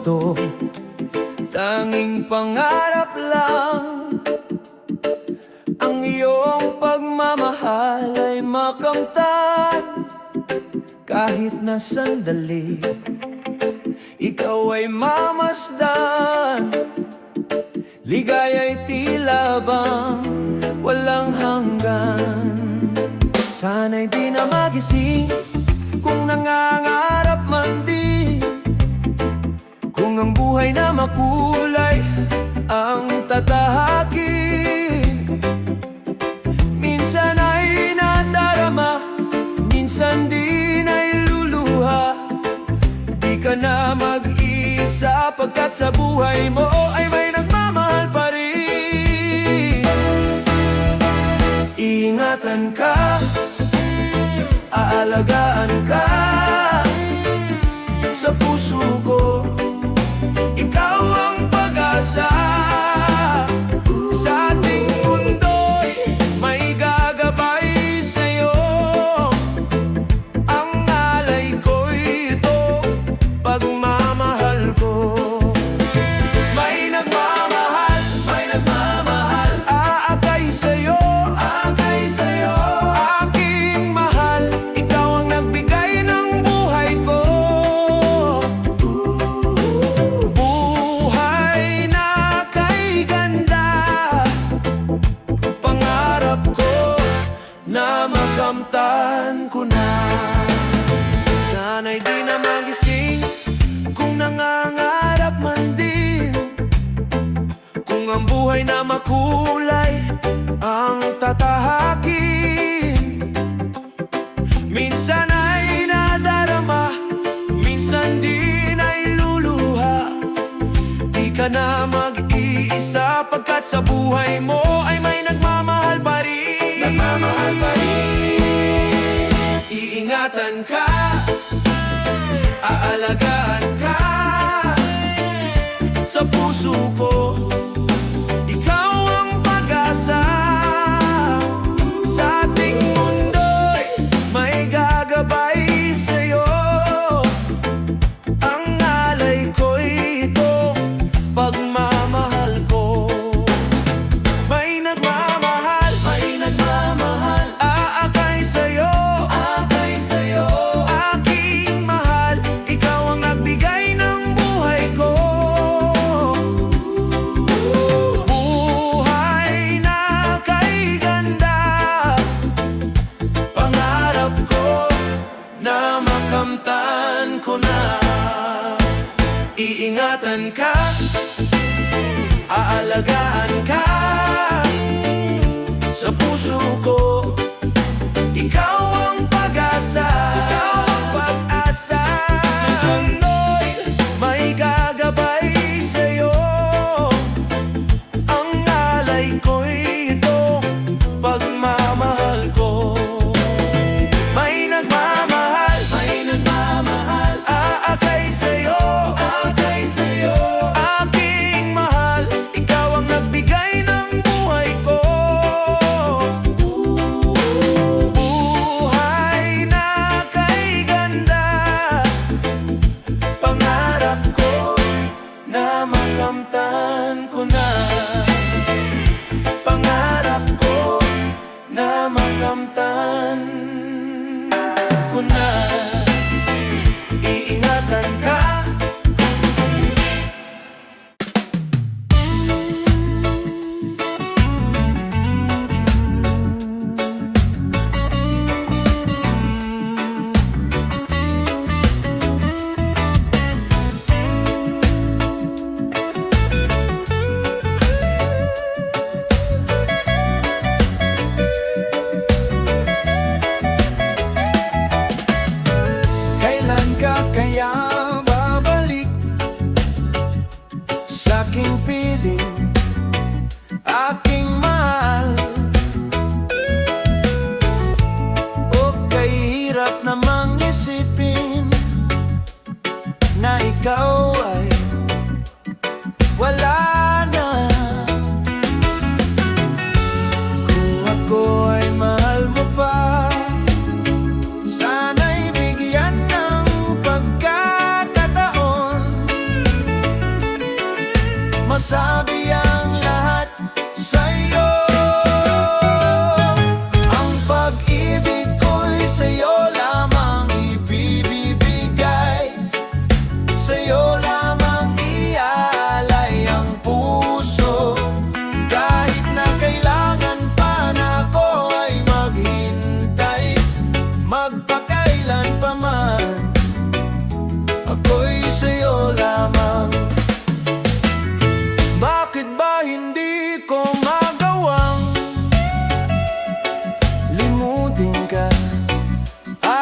ito, tanging pangarap lang. Ang iyong pagmamahal ay makamtan. Kahit na sandali, ikaw ay mamasdan. Ligaya'y tila bang walang hanggan. Sana'y di na magising kung nangangarap man di, kung ang buhay na makulay ang tatahakin. Minsan ay nadarama, minsan di na'y luluha. Di ka na mag-isa pagkat sa buhay mo ay may nagmamahal pa rin. Iingatan ka, aalagaan ka sa puso ko. Ikaw ang pag-asa. Sa ating mundo'y may gagabay sa'yo. Ang alay ko'y ito, pagmamahal ko. May nagmamahal, aakay sa'yo, aking mahal. Ikaw ang nagbigay ng buhay ko. Buhay na kay ganda, pangarap ko na makamtan ko na. Sana'y di na magising kung nangangarap man din, kung ang buhay na makulay ang tatahakin. Minsan ay nadarama, minsan di na'y luluha. Di ka na mag-iisa pagkat sa buhay mo ay may nagmamahal pa rin. Iingatan ka, aalagaan ka sa puso ko. Ikaw ang pag-asa. Sa ating mundo'y may gagabay sa'yo. Ang alay ko'y ito, pagmamahal ko. May nagmamahal, aakay sa'yo, aking mahal. Ikaw ang nagbigay ng buhay ko. Buhay na kay ganda, pangarap ko na makamtan ko na. Iingatan ka, aalagaan ka sa puso ko. Ikaw ang pag-asa. Sa mundo'y may gagabay sa'yo. Ang alay ko'y ito, pagmamahal ko. May nagmamahal, aakay sa'yo, aking mahal. Ikaw ang nagbigay ng buhay ko. Buhay na kay ganda, pangarap ko na makamtan ko na. Pangarap ko na makamtan ko na. Iingatan ka. Kailan ka kaya babalik sa'king piling, aking mahal? O kahirap namang isipin na ikaw ay wala na. Kung ako ay mahal mo pa, sana'y bigyan ng pagkakataon masabi ang lahat sa'yo. Ang pag-ibig ko'y sa'yo lamang ibibigay, sa'yo lamang iaalay ang puso. Kahit na kailangan pa na ako ay maghintay, magpakailan pa man, ako'y sa'yo lamang. Bakit ba hindi ko magawang limutin ka,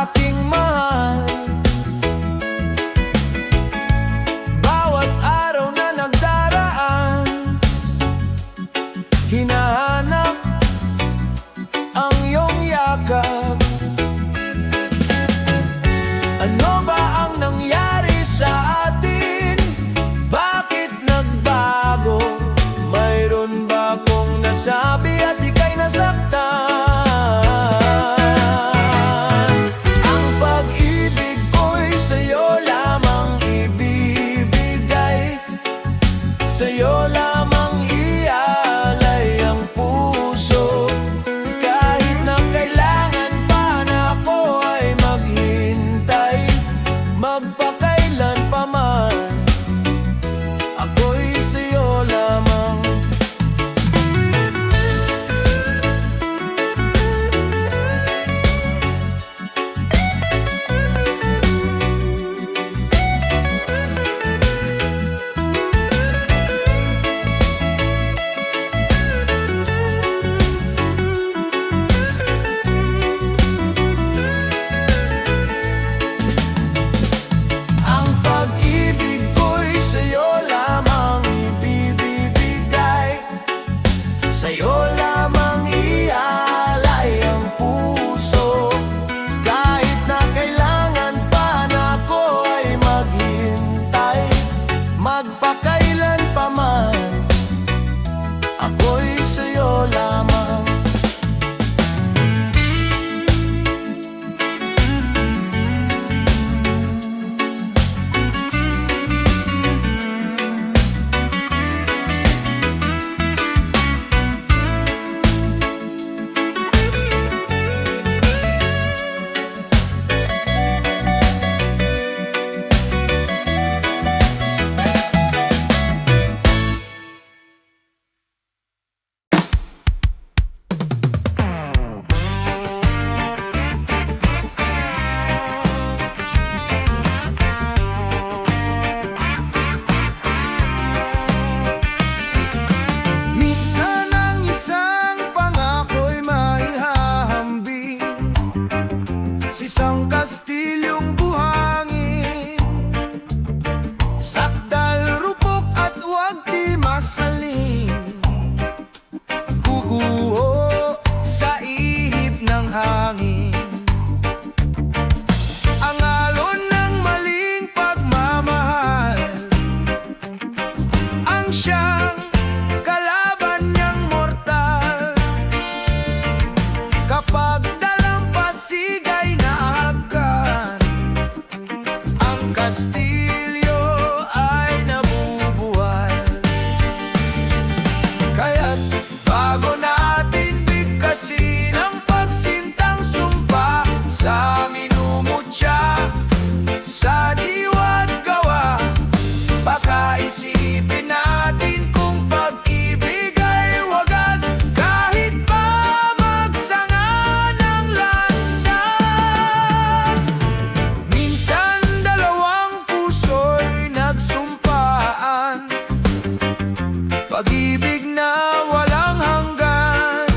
aking mahal? Bawat araw na nagdaraan, hinahanap ang iyong yakap. Ano ba ang nangyari sa atin? Bakit nagbago? Mayroon ba akong nasabi at ika'y nasaktan? Ang pag-ibig ko'y sa'yo lamang ibibigay, sa'yo lamang iaalay ang puso. Kahit na kailangan pa na ako ay maghintay, magpakailan pa man, ako'y sa'yo lamang. Ang pag-ibig ko'y sa'yo lamang ibibigay, sa'yo lamang iaalay ang puso. Kahit na kailangan pa na ako ay maghintay, magpakailan pa man, ako'y sa'yo lamang. Minsan ang isang pangako'y maihahambing sa isang kastilyong buhangin, sakdal, rupok at huwag di masaling, guguho sa ihip ng hangin. Ang alon ng maling pagmamahal, ang siyang kalaban niyang mortal. Kapag dalampasig ay naahagkan, ang kastilyo ay nabubuhay. Kaya't bago natin bigkasin ang pagsintang sumpa sa minumutya, sa diwa at gawa, baka isipin natin kung pag-ibig ay wagas. Kahit pa magsanga ng landas, minsan dalawang puso'y nagsumpaan, pag-ibig na walang hanggan.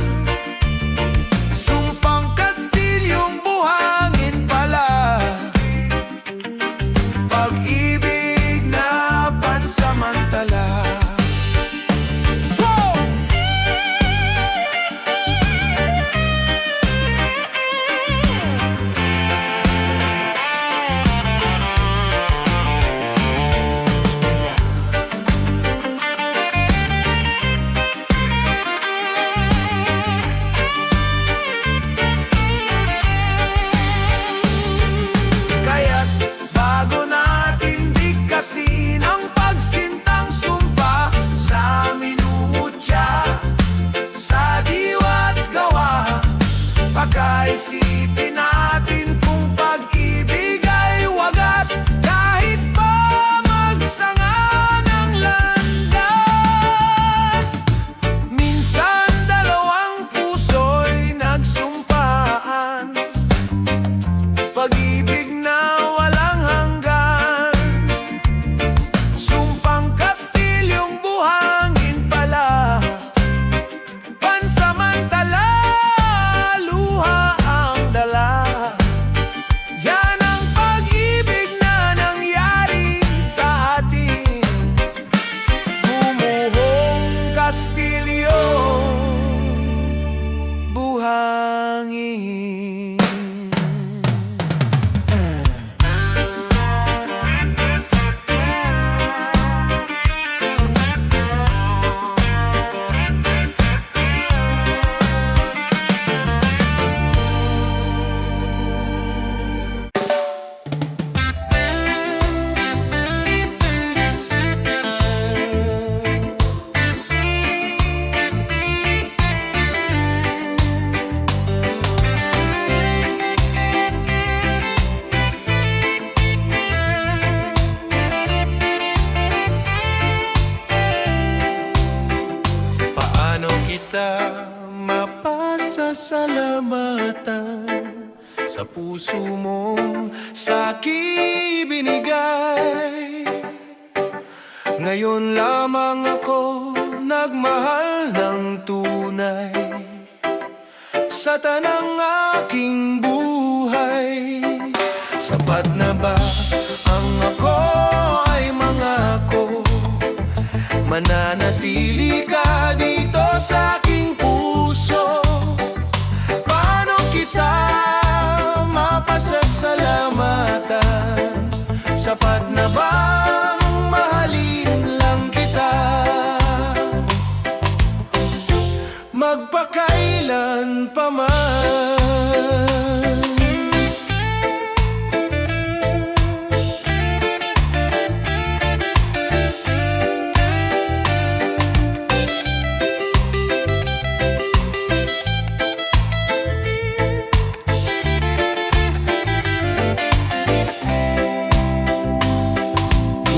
Sumpang kastilyong buhangin pala, pag-ibig na pansamantala. Wow! kita mapasasalamatan sa puso mong sa'kin binigay. Ngayon lamang ako nagmahal ng tunay sa tanang aking buhay. Sapat na ba ang ako ay mangako? Mananatili ka dito sa aking puso. Paano kita mapasasalamatan? Sapat na bang mahalin lang kita? Magpakailan pa man.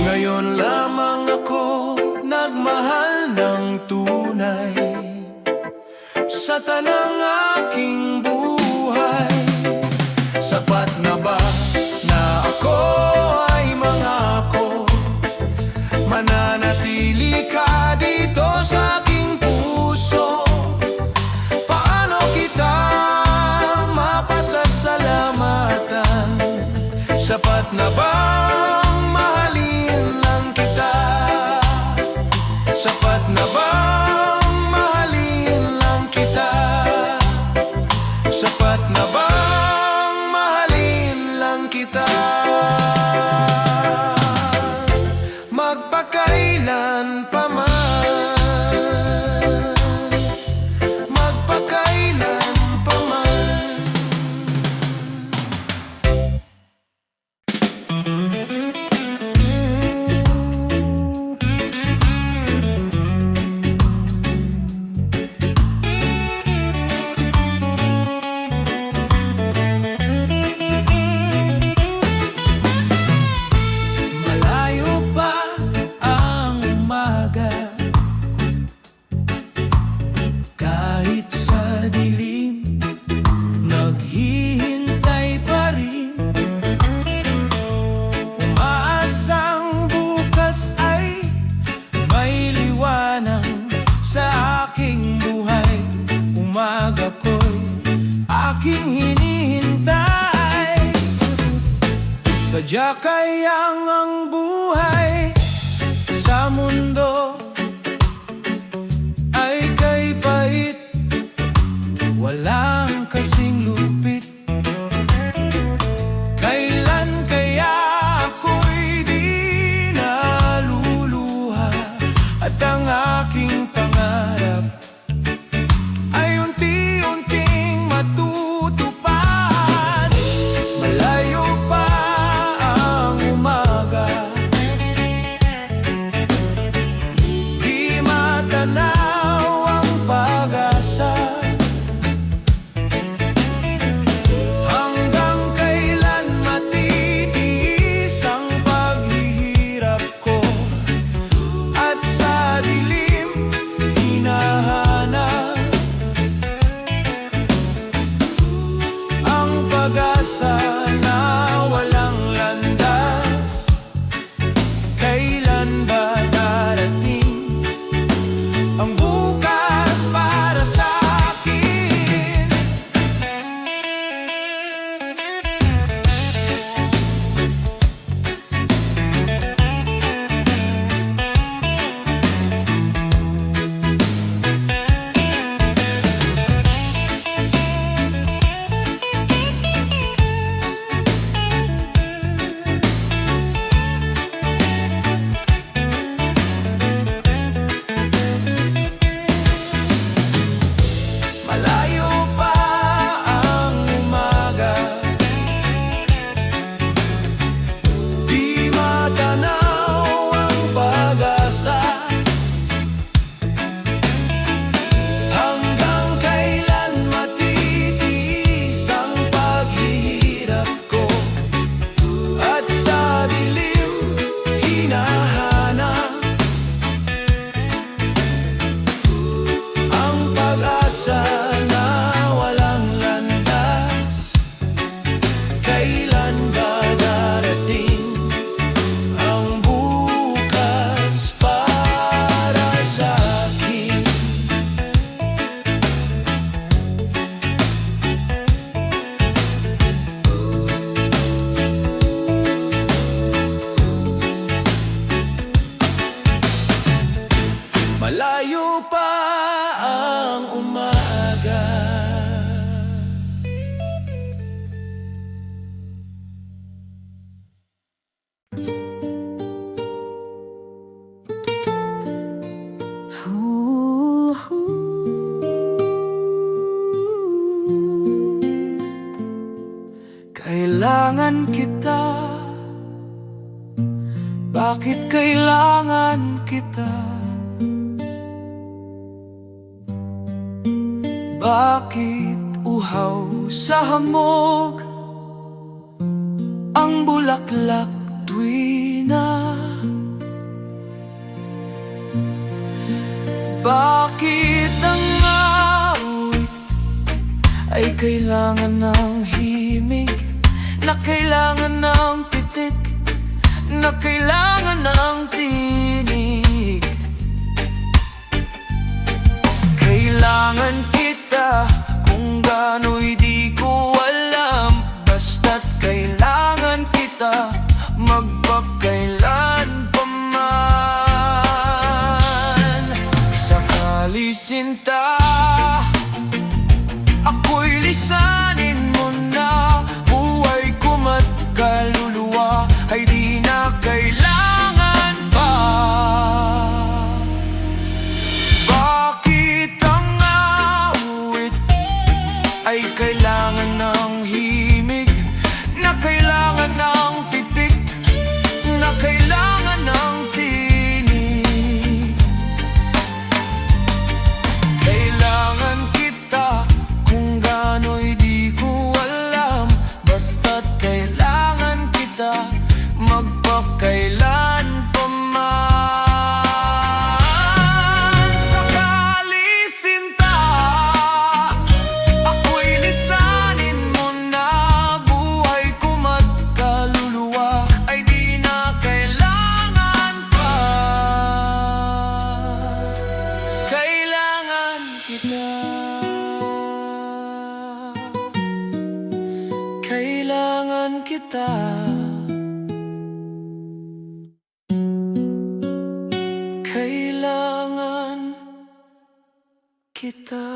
Ngayon lamang ako nagmahal ng tunay sa tanang aking buhay. Sapat na ba na ako ay mangako? Mananatili ka dito sa aking puso. Paano kita mapasasalamatan? Sapat na bang mahalin lang kita? Sapat na bang mahalin lang kita? Sapat na bang mahalin lang kita? Magpakailan pa man. Magpakailan pa man. Malayo pa ang umaga, kahit sa dilim naghihintay pa rin. Umaasang bukas ay may liwanag sa aking buhay. Umaga ko'y aking hinihintay. Sadya kayang ang buhay sa mundo ay kay pait, walang kasing lupit. Kailan kaya ako'y di naluluha at ang aking pangarap ay unti-unting matutupad? Malayo pa ang umaga, di matanaw ang pag-asa. Hanggang kailan matitiis ang paghihirap ko at sa dilim hinahanap ang pag-asa na walang landas? Kailan ba darating ang malayo pa ang umaga. Kailangan kita. Bakit kailangan kita? Bakit uhaw sa hamog ang bulaklak tuwina? Bakit ang awit ay kailangan ng himig, na kailangan ng titik, na kailangan ng tinig? Kailangan kita kung gano'y di ko alam, basta't kailangan kita magpakailan pa man. Sakali sinta, ako'y lisanin mo na, buhay ko at kaluluwa ay di na kailangan pa. Bakit ang awit ay kailangan ng himig, na kailangan ng titik, na kailangan ng tinig? Kailangan kita kung gano'y di ko alam, basta't kailangan kita magpakailan pa man. Sakali sinta, ako'y lisanin mo na, buhay ko at kaluluwa ay di na kailangan pa. Kailangan kita. Kailangan kita. Kailangan kita.